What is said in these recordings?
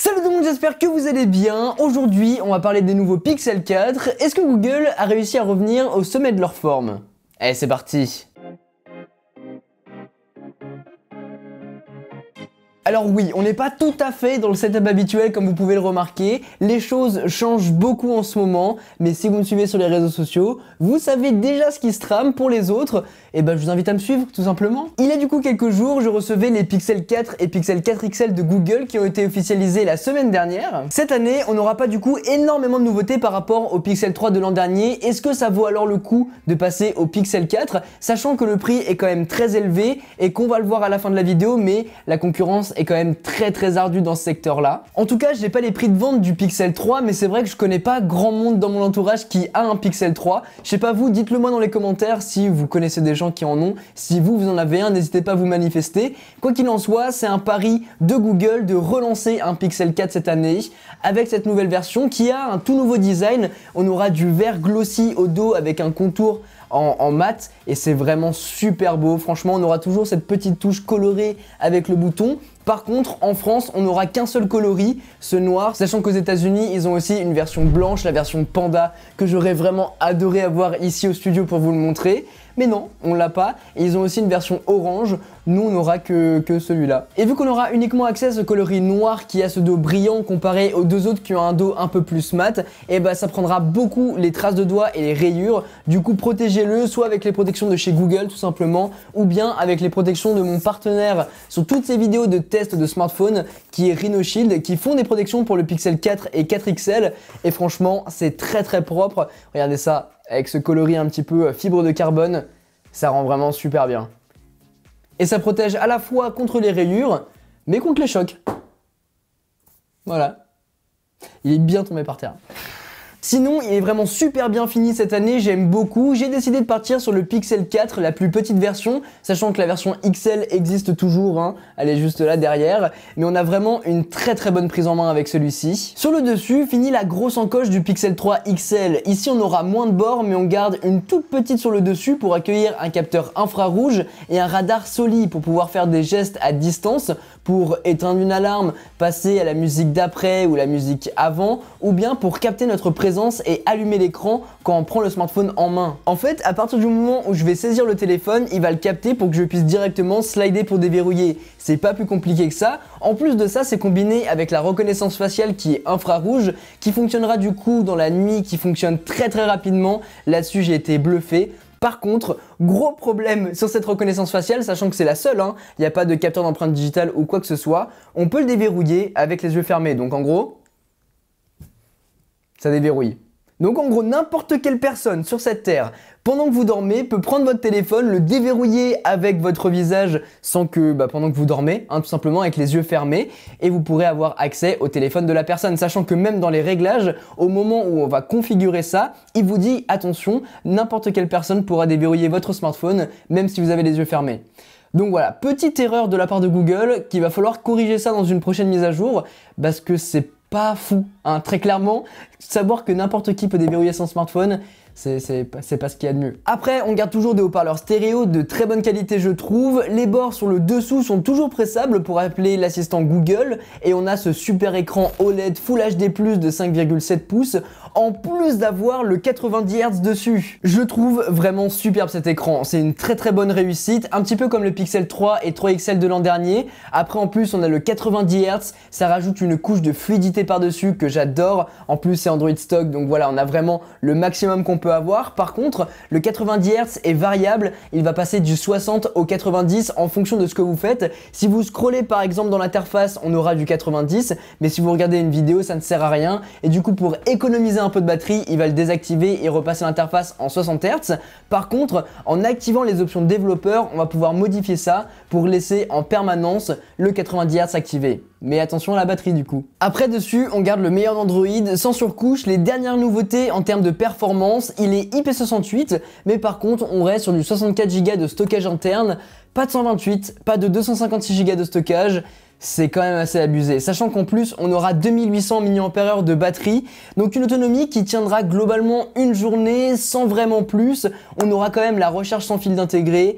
Salut tout le monde, j'espère que vous allez bien. Aujourd'hui, on va parler des nouveaux Pixel 4. Est-ce que Google a réussi à revenir au sommet de leur forme? Allez, c'est parti. Alors oui, on n'est pas tout à fait dans le setup habituel comme vous pouvez le remarquer. Les choses changent beaucoup en ce moment, mais si vous me suivez sur les réseaux sociaux, vous savez déjà ce qui se trame pour les autres. Et ben je vous invite à me suivre tout simplement. Il y a du coup quelques jours, je recevais les Pixel 4 et Pixel 4 XL de Google qui ont été officialisés la semaine dernière. Cette année, on n'aura pas du coup énormément de nouveautés par rapport au Pixel 3 de l'an dernier. Est-ce que ça vaut alors le coup de passer au Pixel 4, sachant que le prix est quand même très élevé et qu'on va le voir à la fin de la vidéo, mais la concurrence est quand même très ardue dans ce secteur là. En tout cas, j'ai pas les prix de vente du Pixel 3, mais c'est vrai que je connais pas grand monde dans mon entourage qui a un Pixel 3. Je sais pas vous, dites-le moi dans les commentaires si vous connaissez des gens qui en ont. Si vous en avez un, n'hésitez pas à vous manifester. Quoi qu'il en soit, c'est un pari de Google de relancer un Pixel 4 cette année avec cette nouvelle version qui a un tout nouveau design. On aura du vert glossy au dos avec un contour en mat et c'est vraiment super beau. Franchement, on aura toujours cette petite touche colorée avec le bouton. Par contre, en France, on n'aura qu'un seul coloris, ce noir, sachant qu'aux États-Unis, ils ont aussi une version blanche, la version panda, que j'aurais vraiment adoré avoir ici au studio pour vous le montrer. Mais non, on l'a pas. Et ils ont aussi une version orange. Nous, on n'aura que celui-là. Et vu qu'on aura uniquement accès à ce coloris noir qui a ce dos brillant comparé aux deux autres qui ont un dos un peu plus mat, et bah ça prendra beaucoup les traces de doigts et les rayures. Du coup, protégez-le soit avec les protections de chez Google tout simplement, ou bien avec les protections de mon partenaire sur toutes ces vidéos de test de smartphone qui est Rhino Shield, qui font des protections pour le Pixel 4 et 4 XL. Et franchement, c'est très propre. Regardez ça. Avec ce coloris un petit peu fibre de carbone, ça rend vraiment super bien. Et ça protège à la fois contre les rayures, mais contre les chocs. Voilà. Il est bien tombé par terre. Sinon, il est vraiment super bien fini cette année, j'aime beaucoup. J'ai décidé de partir sur le Pixel 4, la plus petite version, sachant que la version XL existe toujours, hein. Elle est juste là derrière. Mais on a vraiment une très bonne prise en main avec celui-ci. Sur le dessus, finit la grosse encoche du Pixel 3 XL. Ici, on aura moins de bords, mais on garde une toute petite sur le dessus pour accueillir un capteur infrarouge et un radar Soli pour pouvoir faire des gestes à distance, pour éteindre une alarme, passer à la musique d'après ou la musique avant, ou bien pour capter notre présence et allumer l'écran quand on prend le smartphone en main. En fait, à partir du moment où je vais saisir le téléphone, il va le capter pour que je puisse directement slider pour déverrouiller. C'est pas plus compliqué que ça. En plus de ça, c'est combiné avec la reconnaissance faciale qui est infrarouge, qui fonctionnera du coup dans la nuit, qui fonctionne très rapidement. Là-dessus, j'ai été bluffé. Par contre, gros problème sur cette reconnaissance faciale, sachant que c'est la seule, hein, il n'y a pas de capteur d'empreinte digitale ou quoi que ce soit, on peut le déverrouiller avec les yeux fermés. Donc en gros, ça déverrouille. Donc en gros, n'importe quelle personne sur cette terre, pendant que vous dormez, peut prendre votre téléphone, le déverrouiller avec votre visage sans que, pendant que vous dormez, hein, tout simplement avec les yeux fermés, et vous pourrez avoir accès au téléphone de la personne, sachant que même dans les réglages, au moment où on va configurer ça, il vous dit attention, n'importe quelle personne pourra déverrouiller votre smartphone, même si vous avez les yeux fermés. Donc voilà, petite erreur de la part de Google, qu'il va falloir corriger ça dans une prochaine mise à jour, parce que c'est pas fou, hein, très clairement, savoir que n'importe qui peut déverrouiller son smartphone, c'est pas ce qu'il y a de mieux. Après, on garde toujours des haut-parleurs stéréo de très bonne qualité, je trouve. Les bords sur le dessous sont toujours pressables pour appeler l'assistant Google. Et on a ce super écran OLED Full HD+, de 5,7 pouces, en plus d'avoir le 90 Hz dessus. Je trouve vraiment superbe cet écran. C'est une très bonne réussite, un petit peu comme le Pixel 3 et 3 XL de l'an dernier. Après, en plus, on a le 90 Hz. Ça rajoute une couche de fluidité par-dessus que j'adore. En plus, c'est Android stock, donc voilà, on a vraiment le maximum qu'on peut avoir. Par contre, le 90 Hz est variable, il va passer du 60 au 90 en fonction de ce que vous faites. Si vous scrollez par exemple dans l'interface, on aura du 90, mais si vous regardez une vidéo, ça ne sert à rien. Et du coup, pour économiser un peu de batterie, il va le désactiver et repasser l'interface en 60 Hz. Par contre, en activant les options développeur, on va pouvoir modifier ça pour laisser en permanence le 90 Hz activé. Mais attention à la batterie du coup. Après dessus, on garde le meilleur d'Android, sans surcouche, les dernières nouveautés en termes de performance, il est IP68, mais par contre on reste sur du 64 Go de stockage interne, pas de 128, pas de 256 Go de stockage. C'est quand même assez abusé, sachant qu'en plus on aura 2800 mAh de batterie, donc une autonomie qui tiendra globalement une journée sans vraiment plus. On aura quand même la recharge sans fil intégrée,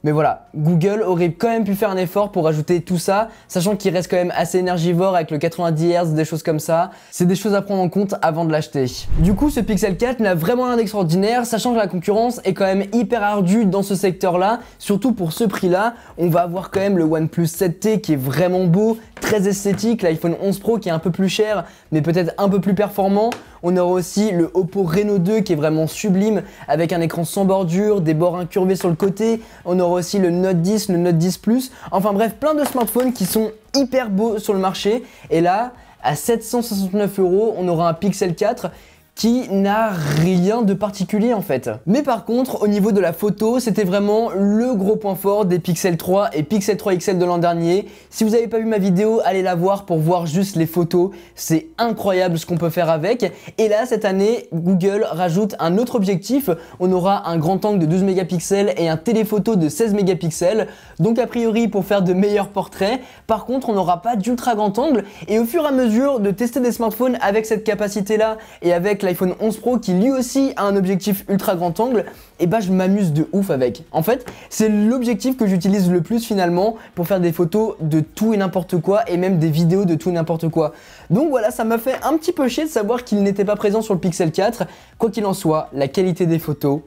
Mais voilà, Google aurait quand même pu faire un effort pour ajouter tout ça, sachant qu'il reste quand même assez énergivore avec le 90 Hz, des choses comme ça. C'est des choses à prendre en compte avant de l'acheter. Du coup, ce Pixel 4 n'a vraiment rien d'extraordinaire, sachant que la concurrence est quand même hyper ardue dans ce secteur-là, surtout pour ce prix-là. On va avoir quand même le OnePlus 7T qui est vraiment beau, très esthétique, l'iPhone 11 Pro qui est un peu plus cher, mais peut-être un peu plus performant. On aura aussi le Oppo Reno 2 qui est vraiment sublime avec un écran sans bordure, des bords incurvés sur le côté. On aura aussi le Note 10, le Note 10 Plus. Enfin bref, plein de smartphones qui sont hyper beaux sur le marché. Et là, à 769 €, on aura un Pixel 4 qui n'a rien de particulier en fait. Mais par contre, au niveau de la photo, c'était vraiment le gros point fort des Pixel 3 et Pixel 3 XL de l'an dernier. Si vous n'avez pas vu ma vidéo, allez la voir pour voir juste les photos. C'est incroyable ce qu'on peut faire avec. Et là, cette année, Google rajoute un autre objectif. On aura un grand angle de 12 mégapixels et un téléphoto de 16 mégapixels. Donc a priori pour faire de meilleurs portraits. Par contre, on n'aura pas d'ultra grand angle. Et au fur et à mesure de tester des smartphones avec cette capacité-là et avec l'iPhone 11 Pro qui lui aussi a un objectif ultra grand angle, et bah je m'amuse de ouf avec. En fait, c'est l'objectif que j'utilise le plus finalement pour faire des photos de tout et n'importe quoi et même des vidéos de tout et n'importe quoi. Donc voilà, ça m'a fait un petit peu chier de savoir qu'il n'était pas présent sur le Pixel 4. Quoi qu'il en soit, la qualité des photos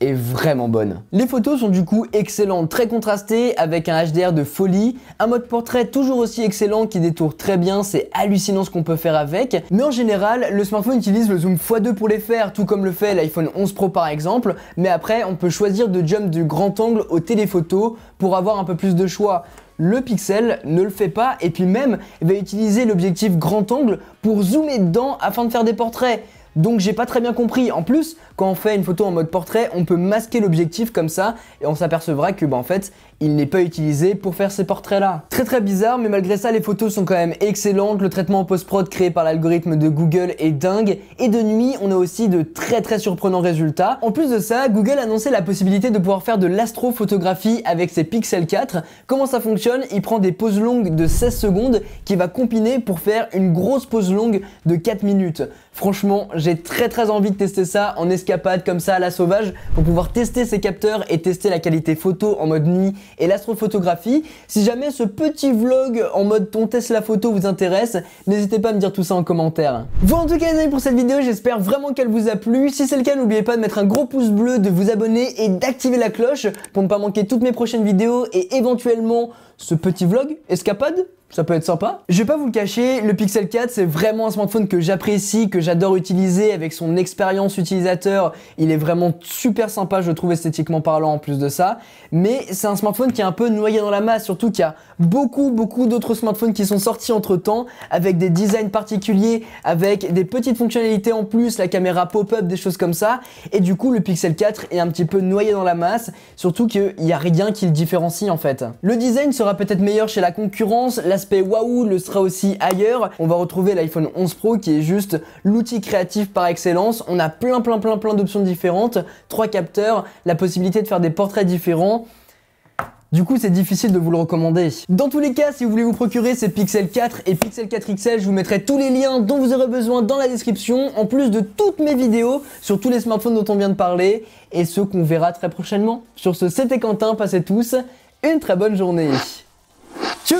est vraiment bonne. Les photos sont du coup excellentes, très contrastées avec un HDR de folie, un mode portrait toujours aussi excellent qui détourne très bien, c'est hallucinant ce qu'on peut faire avec. Mais en général, le smartphone utilise le zoom x2 pour les faire, tout comme le fait l'iPhone 11 Pro par exemple, mais après on peut choisir de jump du grand angle au téléphoto pour avoir un peu plus de choix. Le Pixel ne le fait pas et puis même il va utiliser l'objectif grand angle pour zoomer dedans afin de faire des portraits. Donc j'ai pas très bien compris. En plus, quand on fait une photo en mode portrait, on peut masquer l'objectif comme ça et on s'apercevra que en fait, il n'est pas utilisé pour faire ces portraits-là. Très bizarre, mais malgré ça, les photos sont quand même excellentes. Le traitement en post-prod créé par l'algorithme de Google est dingue. Et de nuit, on a aussi de très surprenants résultats. En plus de ça, Google a annoncé la possibilité de pouvoir faire de l'astrophotographie avec ses Pixel 4. Comment ça fonctionne? Il prend des pauses longues de 16 secondes qu'il va combiner pour faire une grosse pause longue de 4 minutes. Franchement, j'ai très envie de tester ça en escapade comme ça à la sauvage pour pouvoir tester ces capteurs et tester la qualité photo en mode nuit et l'astrophotographie. Si jamais ce petit vlog en mode on teste la photo vous intéresse, n'hésitez pas à me dire tout ça en commentaire. Voilà en tout cas les amis pour cette vidéo, j'espère vraiment qu'elle vous a plu. Si c'est le cas, n'oubliez pas de mettre un gros pouce bleu, de vous abonner et d'activer la cloche pour ne pas manquer toutes mes prochaines vidéos et éventuellement ce petit vlog escapade. Ça peut être sympa. Je vais pas vous le cacher, le Pixel 4 c'est vraiment un smartphone que j'apprécie, que j'adore utiliser avec son expérience utilisateur. Il est vraiment super sympa, je trouve esthétiquement parlant en plus de ça. Mais c'est un smartphone qui est un peu noyé dans la masse, surtout qu'il y a beaucoup d'autres smartphones qui sont sortis entre temps avec des designs particuliers, avec des petites fonctionnalités en plus, la caméra pop-up, des choses comme ça. Et du coup le Pixel 4 est un petit peu noyé dans la masse, surtout qu'il n'y a rien qui le différencie en fait. Le design sera peut-être meilleur chez la concurrence, l'aspect waouh le sera aussi ailleurs. On va retrouver l'iPhone 11 Pro qui est juste l'outil créatif par excellence. On a plein d'options différentes, 3 capteurs, la possibilité de faire des portraits différents. Du coup, c'est difficile de vous le recommander. Dans tous les cas, si vous voulez vous procurer ces Pixel 4 et Pixel 4 XL, je vous mettrai tous les liens dont vous aurez besoin dans la description, en plus de toutes mes vidéos sur tous les smartphones dont on vient de parler et ceux qu'on verra très prochainement. Sur ce, c'était Quentin, passez tous une très bonne journée. Tchou!